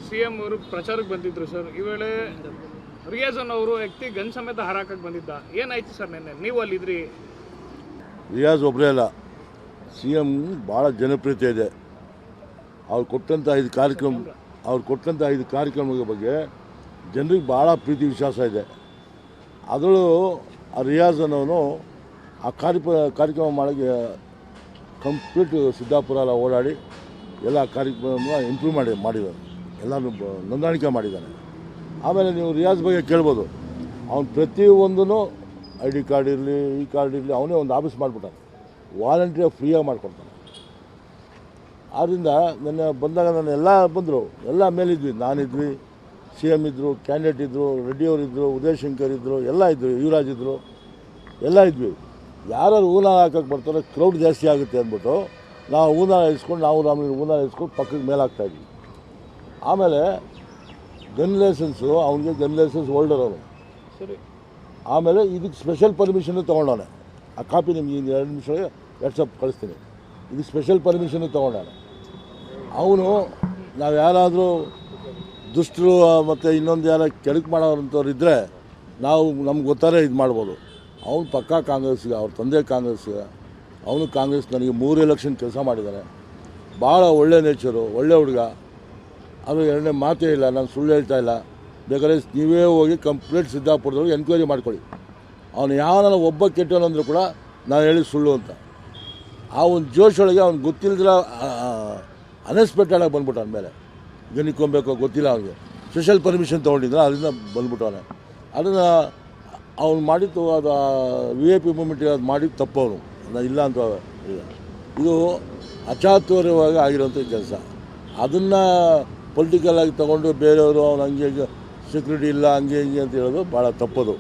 CM ಅವರು ಪ್ರಚಾರಕ್ಕೆ ಬಂದಿದ್ರು ಸರ್. ಈ ವೇಳೆ ರಿಯಾಜನ್ ಅವರು ವ್ಯಕ್ತಿ ಗನ್ ಸಮೇತ ಹಾರಾಕಕ್ಕೆ ಬಂದಿದ್ದ. ಏನಾಯ್ತು ಸರ್ ನಿನ್ನೆ? ನೀವು ಅಲ್ಲಿದ್ರಿ. ರಿಯಾಜ್ ಒಬ್ಬರೇ ಅಲ್ಲ, ಸಿ ಎಂ ಭಾಳ ಜನಪ್ರಿಯತೆ ಇದೆ. ಅವ್ರು ಕೊಟ್ಟಂಥ 5 ಕಾರ್ಯಕ್ರಮದ ಬಗ್ಗೆ ಜನರಿಗೆ ಭಾಳ ಪ್ರೀತಿ ವಿಶ್ವಾಸ ಇದೆ. ಅದರಲ್ಲೂ ಆ ರಿಯಾಜ್ ಅನ್ನೋನು ಆ ಕಾರ್ಯಕ್ರಮ ಮಾಡೋಕ್ಕೆ ಕಂಪ್ಲೀಟ್ ಸಿದ್ದಾಪುರ ಎಲ್ಲ ಓಡಾಡಿ ಎಲ್ಲ ಕಾರ್ಯಕ್ರಮ ಇಂಪ್ರೂವ್ ಮಾಡಿದ್ದಾನೆ, ಎಲ್ಲನೂ ನೋಂದಾಣಿಕೆ ಮಾಡಿದ್ದಾನೆ. ಆಮೇಲೆ ನೀವು ರಿಯಾಜ್ ಬಗ್ಗೆ ಕೇಳ್ಬೋದು, ಅವ್ನು ಪ್ರತಿಯೊಂದೂ ಐ ಡಿ ಕಾರ್ಡ್ ಇರಲಿ, ಈ ಕಾರ್ಡ್ ಇರಲಿ, ಅವನೇ ಒಂದು ಆಫೀಸ್ ಮಾಡಿಬಿಟ್ಟಾನೆ, ವಾಲಂಟ್ರಿಯಾಗಿ ಫ್ರೀಯಾಗಿ ಮಾಡಿಕೊಡ್ತಾನೆ. ಆದ್ದರಿಂದ ನನ್ನ ಬಂದಾಗ ನಾನು ಎಲ್ಲ ಬಂದರು, ಎಲ್ಲ ಮೇಲಿದ್ವಿ, ನಾನಿದ್ವಿ, ಸಿ ಎಮ್ ಇದ್ದರು, ಕ್ಯಾಂಡಿಡೇಟ್ ಇದ್ದರು, ರೆಡ್ಡಿಯವರಿದ್ದರು, ಉದಯಶಂಕರ್ ಇದ್ದರು, ಎಲ್ಲ ಇದ್ದರು, ಯುವರಾಜ್ ಇದ್ದರು, ಎಲ್ಲ ಇದ್ವಿ. ಯಾರು ಹೂನ ಹಾಕಕ್ಕೆ ಬರ್ತಾರೆ ಕ್ರೌಡ್ ಜಾಸ್ತಿ ಆಗುತ್ತೆ ಅಂದ್ಬಿಟ್ಟು ನಾವು ಹೂನ ಇಸ್ಕೊಂಡು ಪಕ್ಕಕ್ಕೆ ಮೇಲೆ ಹಾಕ್ತಾಯಿದ್ವಿ. ಆಮೇಲೆ ಗನ್ ಲೈಸೆನ್ಸು, ಅವನಿಗೆ ಗನ್ ಲೈಸೆನ್ಸ್ ಹೋಲ್ಡರ್ ಅವನು. ಸರಿ. ಆಮೇಲೆ ಇದಕ್ಕೆ ಸ್ಪೆಷಲ್ ಪರ್ಮಿಷನ್ನು ತೊಗೊಂಡವನೆ. ಆ ಕಾಪಿ ನಿಮ್ಗೆ 2 ನಿಮಿಷಕ್ಕೆ ವಾಟ್ಸಪ್ ಕಳಿಸ್ತೀನಿ. ಇದಕ್ಕೆ ಸ್ಪೆಷಲ್ ಪರ್ಮಿಷನ್ನು ತೊಗೊಂಡಾನೆ ಅವನು. ನಾವು ಯಾರಾದರೂ ದುಷ್ಟರು ಮತ್ತು ಇನ್ನೊಂದು ಯಾರು ಕೆಳಕ್ಕೆ ಮಾಡೋರಂಥವ್ರು ಇದ್ದರೆ ನಾವು ನಮ್ಗೆ ಗೊತ್ತಾರೆ ಇದು ಮಾಡ್ಬೋದು. ಅವನು ಪಕ್ಕಾ ಕಾಂಗ್ರೆಸ್ಸಿಗೆ, ಅವ್ರ ತಂದೆ ಕಾಂಗ್ರೆಸ್ಸಿಗೆ, ಅವನು ಕಾಂಗ್ರೆಸ್. ನನಗೆ 3 ಎಲೆಕ್ಷನ್ ಕೆಲಸ ಮಾಡಿದ್ದಾನೆ. ಭಾಳ ಒಳ್ಳೆ ನೇಚರು, ಒಳ್ಳೆ ಹುಡುಗ. ಅದು ಎರಡನೇ ಮಾತೇ ಇಲ್ಲ, ನಾನು ಸುಳ್ಳು ಹೇಳ್ತಾ ಇಲ್ಲ. ಬೇಕಾದ್ರೆ ನೀವೇ ಹೋಗಿ ಕಂಪ್ಲೀಟ್ ಸಿದ್ದಾಪುರದವ್ರಿಗೆ ಎನ್ಕ್ವೈರಿ ಮಾಡ್ಕೊಳ್ಳಿ. ಅವನು ಯಾವನ ಒಬ್ಬ ಕೆಟ್ಟವನಂದ್ರೂ ಕೂಡ ನಾನು ಹೇಳಿ ಸುಳ್ಳು ಅಂತ. ಆ ಒಂದು ಜೋಶೊಳಗೆ ಅವ್ನು ಗೊತ್ತಿಲ್ಲದ್ರ ಅನ್ಎಕ್ಸ್ಪೆಕ್ಟೆಡಾಗಿ ಬಂದ್ಬಿಟ್ಟು ಅವನ ಮೇಲೆ ಗನಿಕ್ಕೊಬೇಕು ಗೊತ್ತಿಲ್ಲ. ಅವನಿಗೆ ಸ್ಪೆಷಲ್ ಪರ್ಮಿಷನ್ ತೊಗೊಂಡಿದ್ರೆ ಅದರಿಂದ ಬಂದ್ಬಿಟ್ಟವನೆ. ಅದನ್ನು ಅವ್ನು ಮಾಡಿದ್ದು ಅದು VIP ಮೂಮೆಂಟಿಗೆ ಅದು ಮಾಡಿದ್ದು ತಪ್ಪು. ಅವನು ಇಲ್ಲ ಅಂತ ಇಲ್ಲ, ಇದು ಅಚಾತುರ್ಯವಾಗಿ ಆಗಿರೋಂಥ ಕೆಲಸ. ಅದನ್ನು ಪೊಲಿಟಿಕಲ್ ಆಗಿ ತೊಗೊಂಡು ಬೇರೆಯವರು ಅವ್ನು ಹಂಗೆ ಸೆಕ್ಯೂರಿಟಿ ಇಲ್ಲ ಹಂಗೆ ಹಿಂಗೆ ಅಂತ ಹೇಳೋದು ಭಾಳ ತಪ್ಪದು.